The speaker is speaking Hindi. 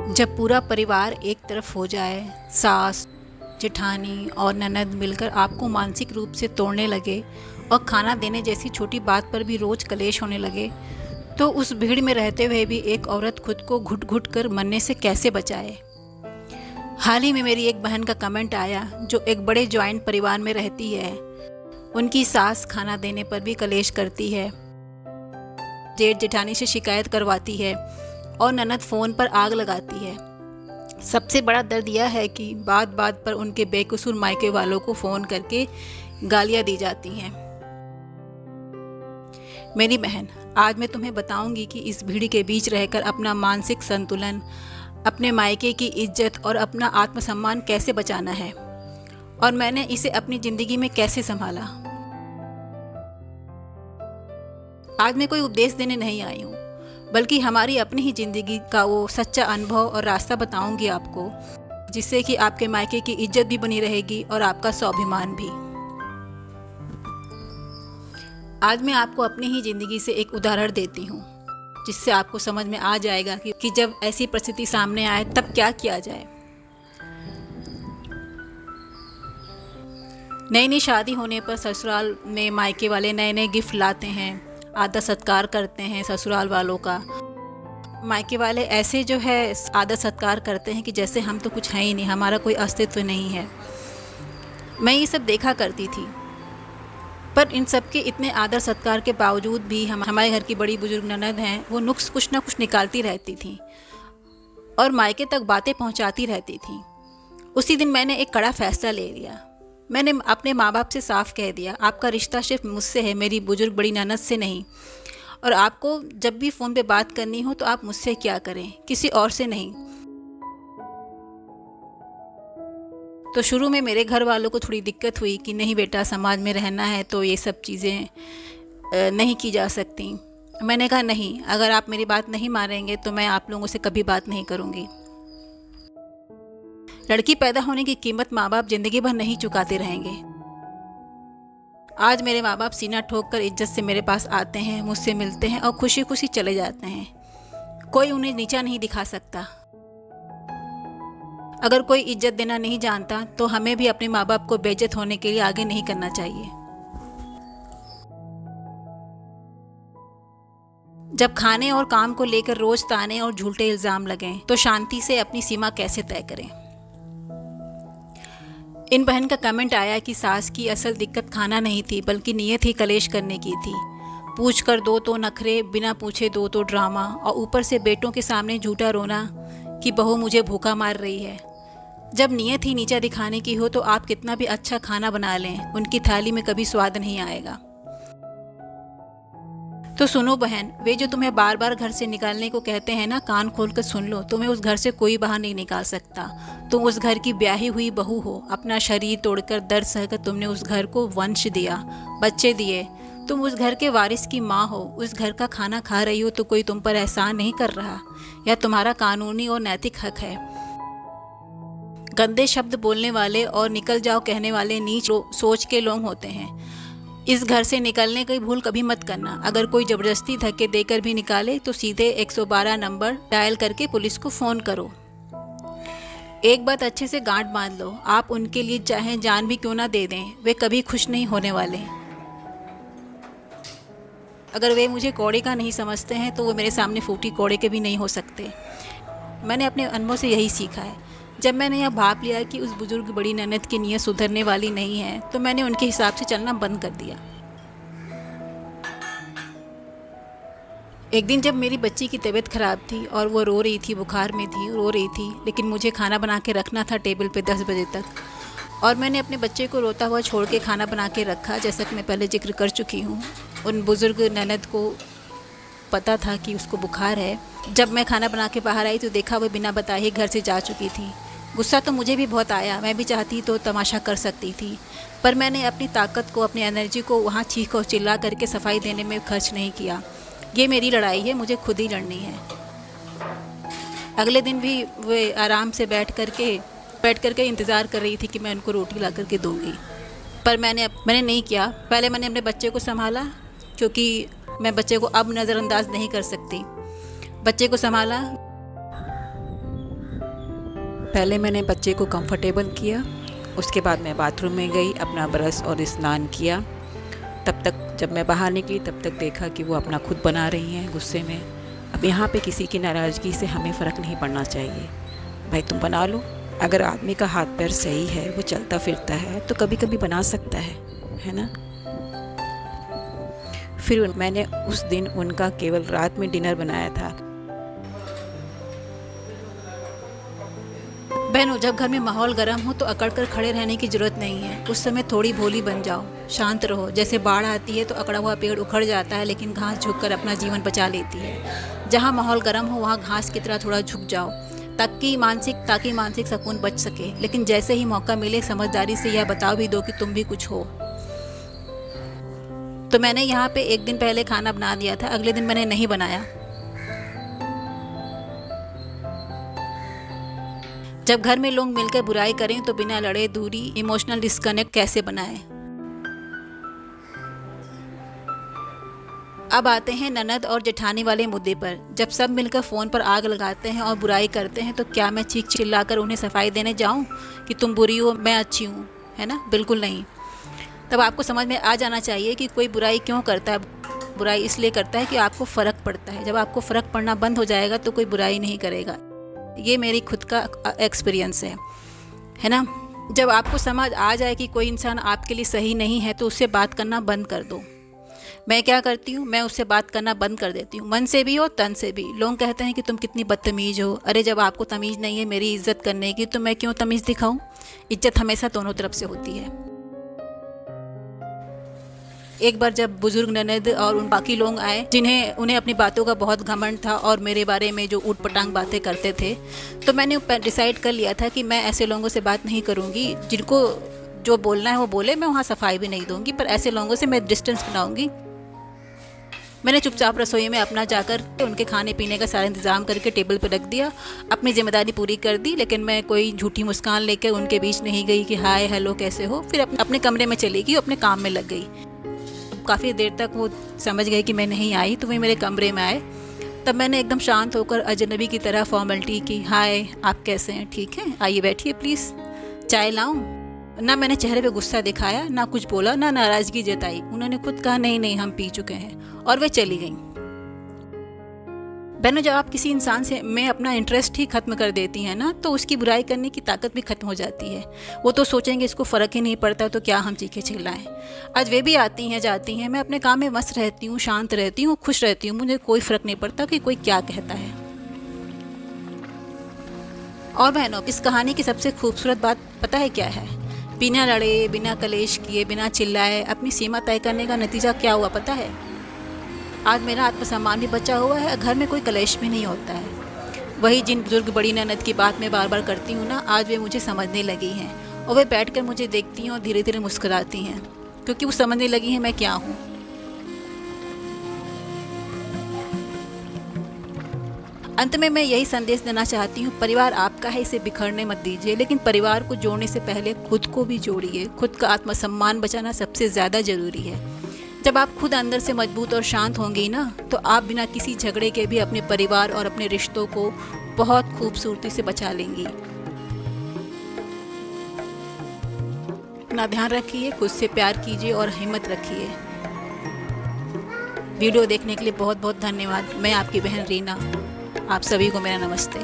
जब पूरा परिवार एक तरफ हो जाए, सास, जेठानी और ननद मिलकर आपको मानसिक रूप से तोड़ने लगे और खाना देने जैसी छोटी बात पर भी रोज कलेश होने लगे, तो उस भीड़ में रहते हुए भी एक औरत खुद को घुट घुट कर मरने से कैसे बचाए। हाल ही में मेरी एक बहन का कमेंट आया जो एक बड़े जॉइंट परिवार में रहती है। उनकी सास खाना देने पर भी कलेश करती है, जेठ जेठानी से शिकायत करवाती है और ननद फ़ोन पर आग लगाती है। सबसे बड़ा दर्द यह है कि बात बात पर उनके बेकसूर मायके वालों को फ़ोन करके गालियां दी जाती हैं। मेरी बहन, आज मैं तुम्हें बताऊंगी कि इस भीड़ के बीच रहकर अपना मानसिक संतुलन, अपने मायके की इज्जत और अपना आत्मसम्मान कैसे बचाना है, और मैंने इसे अपनी ज़िंदगी में कैसे संभाला। आज मैं कोई उपदेश देने नहीं आई हूँ, बल्कि हमारी अपनी ही ज़िंदगी का वो सच्चा अनुभव और रास्ता बताऊंगी आपको, जिससे कि आपके मायके की इज्जत भी बनी रहेगी और आपका स्वाभिमान भी। आज मैं आपको अपनी ही ज़िंदगी से एक उदाहरण देती हूँ, जिससे आपको समझ में आ जाएगा कि जब ऐसी परिस्थिति सामने आए तब क्या किया जाए। नई नई शादी होने पर ससुराल में मायके वाले नए नए गिफ्ट लाते हैं, आदर सत्कार करते हैं ससुराल वालों का। मायके वाले ऐसे जो है आदर सत्कार करते हैं कि जैसे हम तो कुछ है ही नहीं, हमारा कोई अस्तित्व नहीं है। मैं ये सब देखा करती थी, पर इन सब के इतने आदर सत्कार के बावजूद भी हमारे घर की बड़ी बुजुर्ग ननद हैं, वो नुक्स कुछ ना कुछ निकालती रहती थी और मायके तक बातें पहुंचाती रहती थी। उसी दिन मैंने एक कड़ा फैसला ले लिया। मैंने अपने माँ बाप से साफ कह दिया, आपका रिश्ता सिर्फ मुझसे है, मेरी बुजुर्ग बड़ी ननद से नहीं। और आपको जब भी फ़ोन पे बात करनी हो तो आप मुझसे क्या करें, किसी और से नहीं। तो शुरू में मेरे घर वालों को थोड़ी दिक्कत हुई कि नहीं बेटा, समाज में रहना है तो ये सब चीज़ें नहीं की जा सकती। मैंने कहा नहीं, अगर आप मेरी बात नहीं मानेंगे तो मैं आप लोगों से कभी बात नहीं करूँगी। लड़की पैदा होने की कीमत माँ बाप जिंदगी भर नहीं चुकाते रहेंगे। आज मेरे माँ बाप सीना ठोक कर इज्जत से मेरे पास आते हैं, मुझसे मिलते हैं और खुशी खुशी चले जाते हैं। कोई उन्हें नीचा नहीं दिखा सकता। अगर कोई इज्जत देना नहीं जानता तो हमें भी अपने माँ बाप को बेइज्जत होने के लिए आगे नहीं करना चाहिए। जब खाने और काम को लेकर रोज ताने और झूठे इल्जाम लगें तो शांति से अपनी सीमा कैसे तय करें। इन बहन का कमेंट आया कि सास की असल दिक्कत खाना नहीं थी, बल्कि नीयत ही कलेश करने की थी। पूछ कर दो तो नखरे, बिना पूछे दो तो ड्रामा, और ऊपर से बेटों के सामने झूठा रोना कि बहू मुझे भूखा मार रही है। जब नीयत ही नीचा दिखाने की हो तो आप कितना भी अच्छा खाना बना लें, उनकी थाली में कभी स्वाद नहीं आएगा। तो सुनो बहन, वे जो तुम्हें बार बार घर से निकालने को कहते हैं ना, कान खोल कर सुन लो। तुम्हें उस घर से कोई बाहर नहीं निकाल सकता। तुम उस घर की ब्याही हुई बहू हो। अपना शरीर तोड़कर, दर्द सहकर तुमने उस घर को वंश दिया, बच्चे दिए। तुम उस घर के वारिस की माँ हो। उस घर का खाना खा रही हो तो कोई तुम पर एहसान नहीं कर रहा, यह तुम्हारा कानूनी और नैतिक हक है। गंदे शब्द बोलने वाले और निकल जाओ कहने वाले नीच सोच के लोग होते हैं। इस घर से निकलने की भूल कभी मत करना। अगर कोई ज़बरदस्ती धक्के देकर भी निकाले तो सीधे 112 नंबर डायल करके पुलिस को फ़ोन करो। एक बात अच्छे से गांठ बांध लो, आप उनके लिए चाहे जान भी क्यों ना दे दें, वे कभी खुश नहीं होने वाले। अगर वे मुझे कौड़े का नहीं समझते हैं तो वो मेरे सामने फूटी कौड़े के भी नहीं हो सकते। मैंने अपने अनुभव से यही सीखा है। जब मैंने यह भाप लिया कि उस बुजुर्ग बड़ी ननद की नीयत सुधरने वाली नहीं है, तो मैंने उनके हिसाब से चलना बंद कर दिया। एक दिन जब मेरी बच्ची की तबीयत ख़राब थी और वो रो रही थी, बुखार में थी, रो रही थी, लेकिन मुझे खाना बना के रखना था टेबल पे 10 बजे तक, और मैंने अपने बच्चे को रोता हुआ छोड़ के खाना बना के रखा। जैसा कि मैं पहले जिक्र कर चुकी हूँ, उन बुज़ुर्ग ननद को पता था कि उसको बुखार है। जब मैं खाना बना के बाहर आई तो देखा वो बिना बताए ही घर से जा चुकी थी। गुस्सा तो मुझे भी बहुत आया, मैं भी चाहती तो तमाशा कर सकती थी, पर मैंने अपनी ताकत को, अपनी एनर्जी को वहाँ चीख और चिल्ला करके सफाई देने में खर्च नहीं किया। ये मेरी लड़ाई है, मुझे खुद ही लड़नी है। अगले दिन भी वे आराम से बैठ करके इंतज़ार कर रही थी कि मैं उनको रोटी ला करके दूँगी, पर मैंने नहीं किया। पहले मैंने अपने बच्चे को संभाला, क्योंकि मैं बच्चे को अब नज़रअंदाज नहीं कर सकती। बच्चे को संभाला, पहले मैंने बच्चे को कंफर्टेबल किया, उसके बाद मैं बाथरूम में गई, अपना ब्रश और स्नान किया। तब तक जब मैं बाहर निकली तब तक देखा कि वो अपना खुद बना रही हैं गुस्से में। अब यहाँ पे किसी की नाराज़गी से हमें फ़र्क नहीं पड़ना चाहिए। भाई तुम बना लो, अगर आदमी का हाथ पैर सही है, वो चलता फिरता है, तो कभी कभी बना सकता है ना। फिर मैंने उस दिन उनका केवल रात में डिनर बनाया था। बहनों, जब घर में माहौल गर्म हो तो अकड़ कर खड़े रहने की ज़रूरत नहीं है। उस समय थोड़ी भोली बन जाओ, शांत रहो। जैसे बाढ़ आती है तो अकड़ा हुआ पेड़ उखड़ जाता है, लेकिन घास झुककर अपना जीवन बचा लेती है। जहाँ माहौल गर्म हो वहाँ घास की तरह थोड़ा झुक जाओ, ताकि मानसिक सुकून बच सके। लेकिन जैसे ही मौका मिले समझदारी से यह बता भी दो कि तुम भी कुछ हो। तो मैंने यहाँ पे एक दिन पहले खाना बना दिया था, अगले दिन मैंने नहीं बनाया। जब घर में लोग मिलकर बुराई करें तो बिना लड़े दूरी, इमोशनल डिस्कनेक्ट कैसे बनाएं। अब आते हैं ननद और जेठानी वाले मुद्दे पर। जब सब मिलकर फ़ोन पर आग लगाते हैं और बुराई करते हैं तो क्या मैं चीख चिल्लाकर उन्हें सफाई देने जाऊं कि तुम बुरी हो मैं अच्छी हूं, है ना? बिल्कुल नहीं। तब आपको समझ में आ जाना चाहिए कि कोई बुराई क्यों करता है। बुराई इसलिए करता है कि आपको फ़र्क पड़ता है। जब आपको फ़र्क पड़ना बंद हो जाएगा तो कोई बुराई नहीं करेगा। ये मेरी खुद का एक्सपीरियंस है ना। जब आपको समझ आ जाए कि कोई इंसान आपके लिए सही नहीं है तो उससे बात करना बंद कर दो। मैं क्या करती हूँ, मैं उससे बात करना बंद कर देती हूँ, मन से भी और तन से भी। लोग कहते हैं कि तुम कितनी बदतमीज़ हो। अरे जब आपको तमीज़ नहीं है मेरी इज्जत करने की तो मैं क्यों तमीज़ दिखाऊँ। इज्जत हमेशा दोनों तरफ से होती है। एक बार जब बुजुर्ग ननद और उन बाकी लोग आए उन्हें अपनी बातों का बहुत घमंड था और मेरे बारे में जो ऊट पटांग बातें करते थे, तो मैंने डिसाइड कर लिया था कि मैं ऐसे लोगों से बात नहीं करूँगी। जिनको जो बोलना है वो बोले, मैं वहाँ सफाई भी नहीं दूँगी, पर ऐसे लोगों से मैं डिस्टेंस बनाऊँगी। मैंने चुपचाप रसोई में अपना जाकर उनके खाने पीने का सारा इंतज़ाम करके टेबल पर रख दिया, अपनी जिम्मेदारी पूरी कर दी। लेकिन मैं कोई झूठी मुस्कान लेकर उनके बीच नहीं गई कि हाय हेलो कैसे हो। फिर अपने कमरे में चली गई, अपने काम में लग गई। काफ़ी देर तक वो समझ गए कि मैं नहीं आई, तो वे मेरे कमरे में आए। तब मैंने एकदम शांत होकर अजनबी की तरह फॉर्मेलिटी की, हाय आप कैसे हैं, ठीक हैं, आइए बैठिए प्लीज़, चाय लाऊं। ना मैंने चेहरे पे गुस्सा दिखाया, ना कुछ बोला, ना नाराज़गी जताई। उन्होंने खुद कहा नहीं नहीं हम पी चुके हैं, और वे चली गईं। बहनों, जब आप किसी इंसान से में अपना इंटरेस्ट ही ख़त्म कर देती हैं ना, तो उसकी बुराई करने की ताकत भी ख़त्म हो जाती है। वो तो सोचेंगे इसको फ़र्क ही नहीं पड़ता तो क्या हम चीखे चिल्लाएं। आज वे भी आती हैं जाती हैं, मैं अपने काम में मस्त रहती हूँ, शांत रहती हूँ, खुश रहती हूँ। मुझे कोई फ़र्क नहीं पड़ता कि कोई क्या कहता है। और बहनों, इस कहानी की सबसे खूबसूरत बात पता है क्या है? बिना लड़े, बिना कलेश किए, बिना चिल्लाए अपनी सीमा तय करने का नतीजा क्या हुआ पता है? आज मेरा आत्मसम्मान भी बचा हुआ है, घर में कोई कलेश भी नहीं होता है। वही जिन बुजुर्ग बड़ी ननद की बात मैं बार बार करती हूँ ना, आज वे मुझे समझने लगी हैं और वे बैठकर मुझे देखती हैं और धीरे धीरे मुस्कुराती हैं, क्योंकि वो समझने लगी हैं मैं क्या हूँ। अंत में मैं यही संदेश देना चाहती हूँ, परिवार आपका है, इसे बिखरने मत दीजिए, लेकिन परिवार को जोड़ने से पहले खुद को भी जोड़िए। खुद का आत्मसम्मान बचाना सबसे ज़्यादा ज़रूरी है। जब आप खुद अंदर से मजबूत और शांत होंगी ना, तो आप बिना किसी झगड़े के भी अपने परिवार और अपने रिश्तों को बहुत खूबसूरती से बचा लेंगी। अपना ध्यान रखिए, खुद से प्यार कीजिए और हिम्मत रखिए। वीडियो देखने के लिए बहुत बहुत धन्यवाद। मैं आपकी बहन रीना, आप सभी को मेरा नमस्ते।